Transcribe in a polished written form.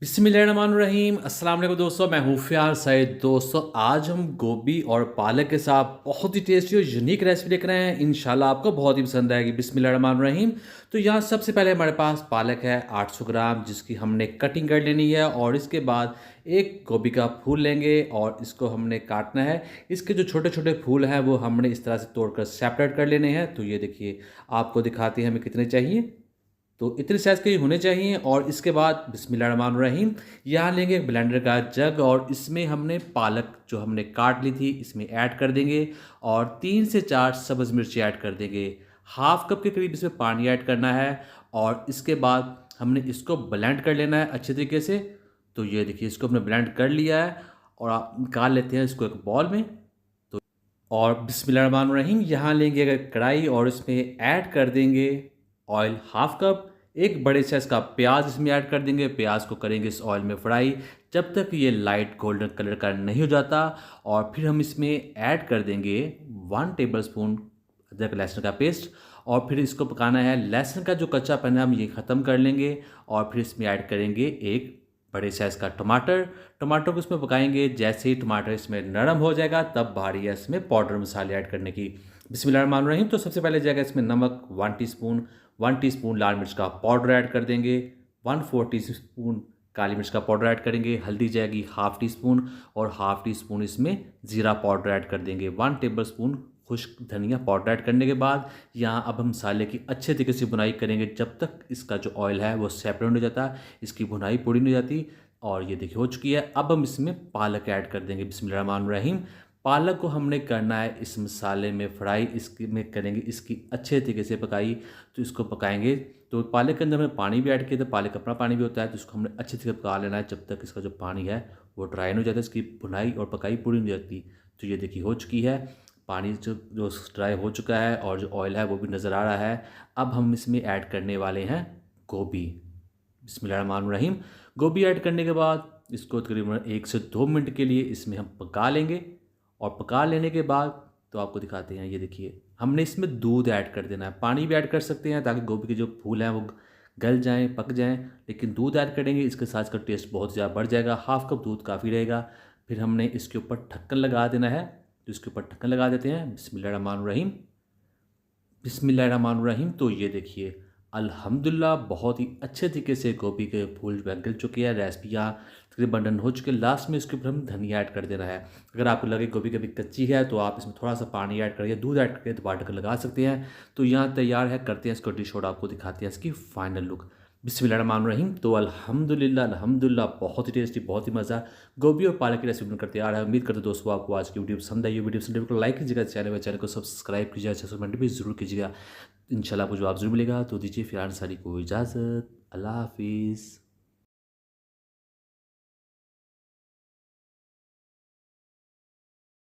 बिस्मिल्लाहिर्रहमानिर्रहीम। अस्सलाम वालेकुम दोस्तों, मैं हूँ फ़ियाज़ सईद। दोस्तों, आज हम गोभी और पालक के साथ बहुत ही टेस्टी और यूनिक रेसिपी लेकर आए हैं। इंशाल्लाह आपको बहुत ही पसंद आएगी। बिस्मिल्लाहिर्रहमानिर्रहीम। तो यहाँ सबसे पहले हमारे पास पालक है 800 ग्राम, जिसकी हमने कटिंग कर लेनी है। और इसके बाद एक गोभी का फूल लेंगे और इसको हमने काटना है। इसके जो छोटे छोटे फूल हैं वो हमने इस तरह से तोड़कर सेपरेट कर लेने हैं। तो ये देखिए, आपको दिखाते हैं हमें कितने चाहिए। तो इतने साइज़ के ही होने चाहिए। और इसके बाद बिस्मिल्लाहिर्रहमानिर्रहीम, यहाँ लेंगे एक ब्लेंडर का जग और इसमें हमने पालक जो हमने काट ली थी इसमें ऐड कर देंगे। और 3 से 4 सब्ज़ मिर्ची ऐड कर देंगे। हाफ़ कप के करीब इसमें पानी ऐड करना है। और इसके बाद हमने इसको ब्लेंड कर लेना है अच्छे तरीके से। तो ये देखिए, इसको हमने ब्लेंड कर लिया है और आप निकाल लेते हैं इसको एक बॉल में। तो और बिस्मिल्लाहिर्रहमानिर्रहीम, यहाँ लेंगे अगर कढ़ाई और इसमें ऐड कर देंगे ऑयल हाफ़ कप। एक बड़े साइज़ का प्याज इसमें ऐड कर देंगे। प्याज को करेंगे इस ऑयल में फ्राई जब तक ये लाइट गोल्डन कलर का नहीं हो जाता। और फिर हम इसमें ऐड कर देंगे 1 टेबलस्पून अदरक लहसुन का पेस्ट। और फिर इसको पकाना है। लहसुन का जो कच्चापन है हम ये ख़त्म कर लेंगे। और फिर इसमें ऐड करेंगे एक बड़े साइज़ का टमाटर। टमाटर को इसमें पकाएंगे। जैसे ही टमाटर इसमें नरम हो जाएगा तब बारी है इसमें पाउडर मसाले ऐड करने की। बिस्मिल्लाहिर्रहमानिर्रहीम। तो सबसे पहले जाएगा इसमें नमक 1 टीस्पून लाल मिर्च का पाउडर ऐड कर देंगे। 1/4 टीस्पून काली मिर्च का पाउडर ऐड करेंगे। हल्दी जाएगी हाफ़ टी स्पून और हाफ़ टी स्पून इसमें ज़ीरा पाउडर ऐड कर देंगे। 1 टेबलस्पून खुश्क धनिया पाउडर ऐड करने के बाद यहाँ अब हम मसाले की अच्छे तरीके से भुनाई करेंगे जब तक इसका जो ऑयल है वो सेपरेट नहीं हो जाता, इसकी भुनाई पूरी नहीं हो जाती। और ये देखिए हो चुकी है। अब हम इसमें पालक ऐड कर देंगे। बिस्मिल्लाहिर्रहमानिर्रहीम। पालक को हमने करना है इस मसाले में फ्राई, इसकी में करेंगे इसकी अच्छे तरीके से पकाई। तो इसको पकाएंगे। तो पालक के अंदर हमने पानी भी ऐड किया था, पालक अपना पानी भी होता है। तो इसको हमने अच्छे तरीके से पका लेना है जब तक इसका जो पानी है वो ड्राई नहीं हो जाता, इसकी भुनाई और पकाई पूरी नहीं हो जाती। तो ये देखिए हो चुकी है। पानी जो जो ड्राई हो चुका है और जो ऑयल है वो भी नज़र आ रहा है। अब हम इसमें ऐड करने वाले हैं गोभी। बिस्मिल्लाहिर्रहमानिर्रहीम। गोभी ऐड करने के बाद इसको तकरीबन 1 से 2 मिनट के लिए इसमें हम पका लेंगे। और पका लेने के बाद तो आपको दिखाते हैं, ये देखिए हमने इसमें दूध ऐड कर देना है। पानी भी ऐड कर सकते हैं ताकि गोभी के जो फूल हैं वो गल जाएं, पक जाएं। लेकिन दूध ऐड करेंगे इसके साथ इसका टेस्ट बहुत ज़्यादा बढ़ जाएगा। हाफ़ कप दूध काफ़ी रहेगा। फिर हमने इसके ऊपर ढक्कन लगा देना है। तो इसके ऊपर ढक्कन लगा देते हैं। बिस्मिल्लाहिर्रहमानिर्रहीम। बिस्मिल्लाहिर्रहमानिर्रहीम। तो ये देखिए अल्हम्दुलिल्लाह बहुत ही अच्छे तरीके से गोभी के फूल जो है गल चुके हैं। रेसिपी यहाँ तकरीबन डन हो चुके हैं। लास्ट में इसके ऊपर हम धनिया ऐड कर देना है। अगर आपको लगे गोभी कभी कच्ची है तो आप इसमें थोड़ा सा पानी ऐड करके दूध ऐड करके दोबारा ढक्कन लगा सकते हैं। तो यहाँ तैयार है। करते हैं इसको डिश और आपको दिखाते हैं इसकी फाइनल लुक। बिस्मिल्लाहिर्रहमानिर्रहीम। तो अल्हम्दुलिल्लाह अल्हम्दुलिल्लाह बहुत ही टेस्टी, बहुत ही मज़ा गोभी और पालक की रेसिपी बनकर तैयार है। उम्मीद करते हैं दोस्तों आपको आज की वीडियो पसंद आई। वीडियो पसंद को लाइक कीजिएगा, चैनल को सब्सक्राइब कीजिएगा, कमेंट भी ज़रूर कीजिएगा। इंशाल्लाह आपको जवाब ज़रूर मिलेगा। तो दीजिए फिर अंसारी को इजाज़त। अल्लाह हाफिज़।